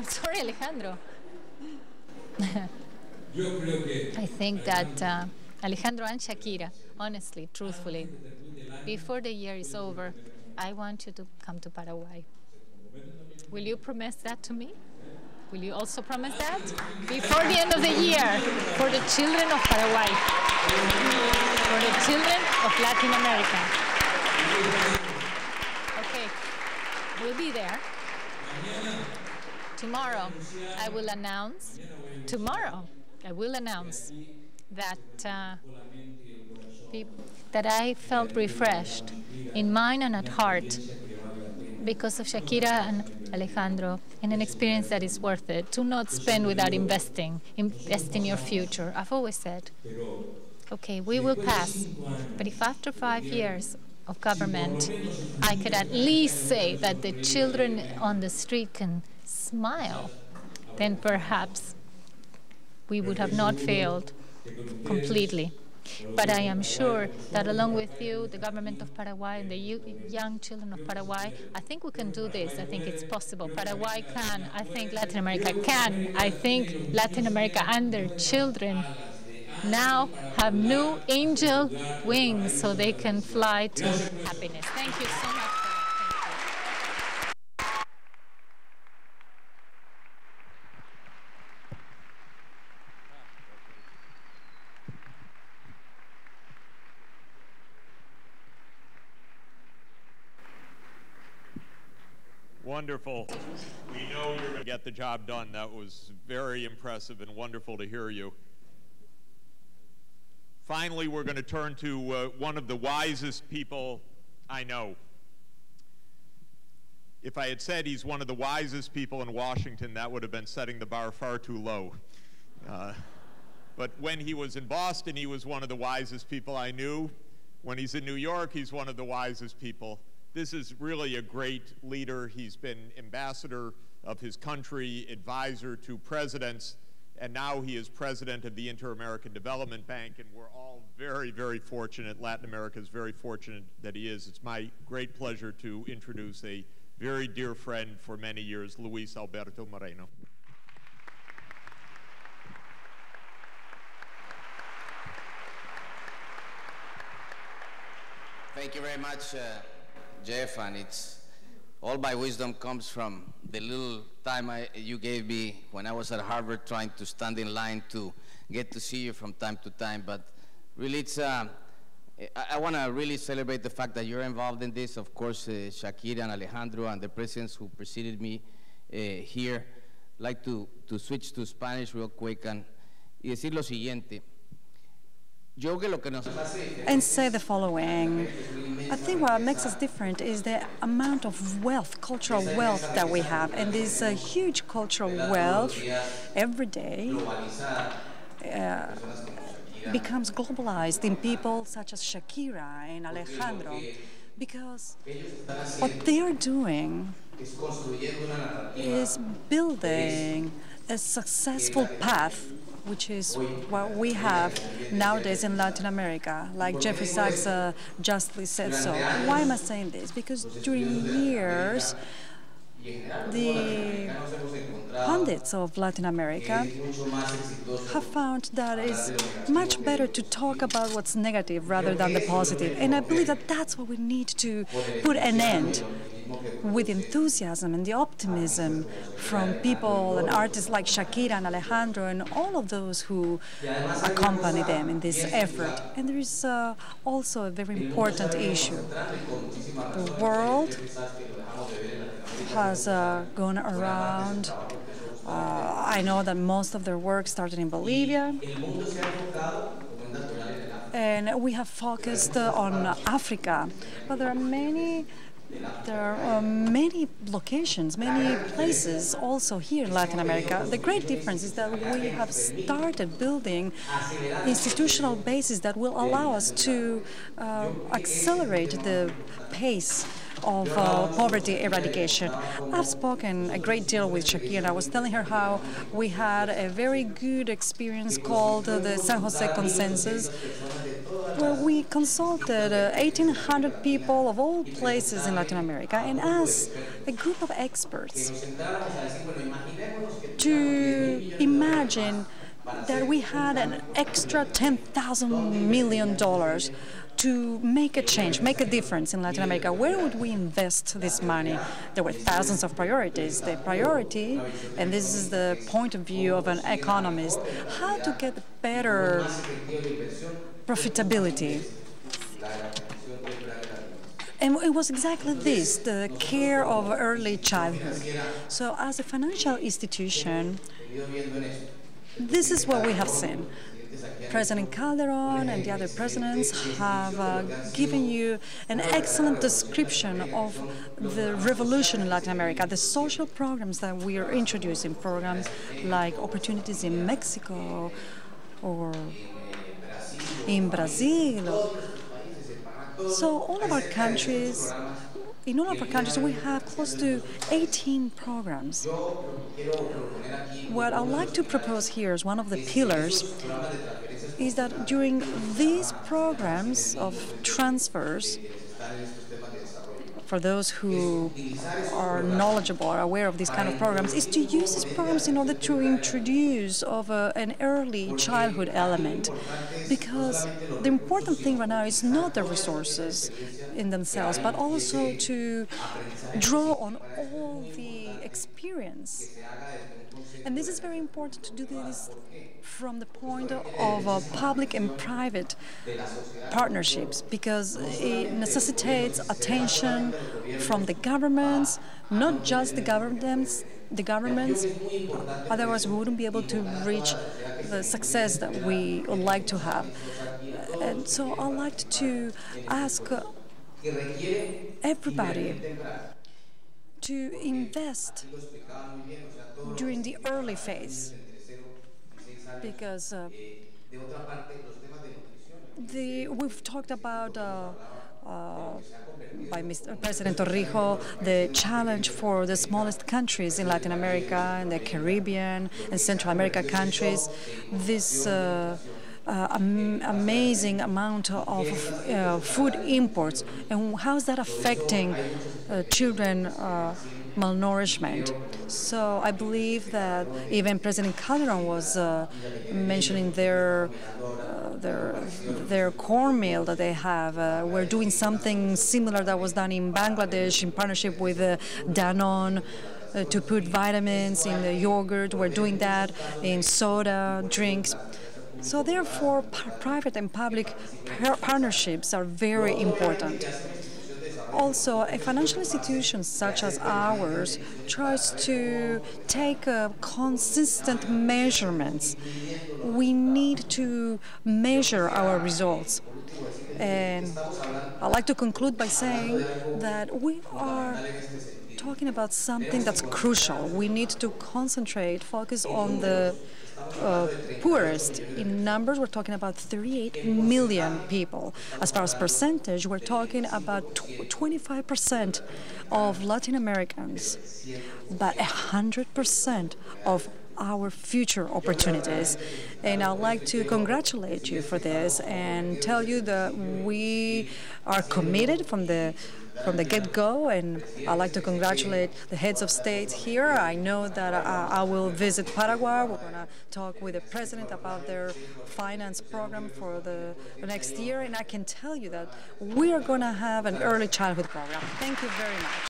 I'm sorry, Alejandro. I think that Alejandro and Shakira, honestly, truthfully, before the year is over, I want you to come to Paraguay. Will you promise that to me? Will you also promise that? Before the end of the year, for the children of Paraguay, for the children of Latin America. Okay, we'll be there. Tomorrow, I will announce that that I felt refreshed in mind and at heart because of Shakira and Alejandro, and an experience that is worth it. Do not spend without investing. Invest in your future. I've always said, okay, we will pass, but if after 5 years of government, I could at least say that the children on the street can smile, then perhaps we would have not failed completely. But I am sure that along with you, the government of Paraguay and the young children of Paraguay, I think we can do this. I think it's possible. Paraguay can. I think Latin America can. I think Latin America and their children now have new angel wings so they can fly to happiness. Thank you so much. Wonderful. We know you're going to get the job done. That was very impressive and wonderful to hear you. Finally, we're going to turn to one of the wisest people I know. If I had said he's one of the wisest people in Washington, that would have been setting the bar far too low. But when he was in Boston, he was one of the wisest people I knew. When he's in New York, he's one of the wisest people. This is really a great leader. He's been ambassador of his country, advisor to presidents, and now he is president of the Inter-American Development Bank, and we're all very, very fortunate. Latin America is very fortunate that he is. It's my great pleasure to introduce a very dear friend for many years, Luis Alberto Moreno. Thank you very much, Jeff, and it's all my wisdom comes from the little time you gave me when I was at Harvard trying to stand in line to get to see you from time to time. But really, it's I want to really celebrate the fact that you're involved in this. Of course, Shakira and Alejandro and the presidents who preceded me here. I'd like to switch to Spanish real quick and decir lo siguiente. And say the following. I think what makes us different is the amount of wealth, cultural wealth that we have. And this huge cultural wealth every day becomes globalized in people such as Shakira and Alejandro, because what they are doing is building a successful path, which is what we have nowadays in Latin America, like Jeffrey Sachs justly said so. Why am I saying this? Because during years, the pundits of Latin America have found that it's much better to talk about what's negative rather than the positive. And I believe that that's what we need to put an end with enthusiasm and the optimism from people and artists like Shakira and Alejandro and all of those who accompany them in this effort. And there is also a very important issue. The world has gone around. I know that most of their work started in Bolivia. And we have focused on Africa. But there are many locations, many places also here in Latin America. The great difference is that we have started building institutional bases that will allow us to accelerate the pace of poverty eradication. I've spoken a great deal with Shakira. I was telling her how we had a very good experience called the San Jose Consensus, where we consulted 1,800 people of all places in Latin America, and as a group of experts, to imagine that we had an extra $10,000 million to make a change, make a difference in Latin America. Where would we invest this money? There were thousands of priorities. The priority, and this is the point of view of an economist, how to get better profitability. And it was exactly this, the care of early childhood. So as a financial institution, this is what we have seen. President Calderon and the other presidents have given you an excellent description of the revolution in Latin America, the social programs that we are introducing, programs like Opportunities in Mexico or in Brazil. So all of our countries, in all of our countries, we have close to 18 programs. What I'd like to propose here as one of the pillars is that during these programs of transfers, for those who are knowledgeable or aware of these kind of programs, is to use these programs in order to introduce an early childhood element. Because the important thing right now is not the resources in themselves, but also to draw on all the experience. And this is very important to do this from the point of public and private partnerships, because it necessitates attention from the governments, not just the governments, otherwise we wouldn't be able to reach the success that we would like to have. And so I'd like to ask everybody to invest during the early phase, because we've talked about by Mr. President Torrijos, the challenge for the smallest countries in Latin America and the Caribbean and Central America countries, this amazing amount of food imports, and how is that affecting children malnourishment. So I believe that even President Calderon was mentioning their cornmeal that they have. We're doing something similar that was done in Bangladesh in partnership with Danone to put vitamins in the yogurt. We're doing that in soda, drinks. So therefore, private and public partnerships are very important. Also, a financial institution such as ours tries to take consistent measurements. We need to measure our results. And I'd like to conclude by saying that we are talking about something that's crucial. We need to concentrate, focus on the poorest. In numbers, we're talking about 38 million people. As far as percentage, we're talking about 25% of Latin Americans, but 100% of our future opportunities. And I'd like to congratulate you for this and tell you that we are committed from the get-go, and I'd like to congratulate the heads of state here. I know that I will visit Paraguay. We're going to talk with the president about their finance program for the next year, and I can tell you that we are going to have an early childhood program. Thank you very much.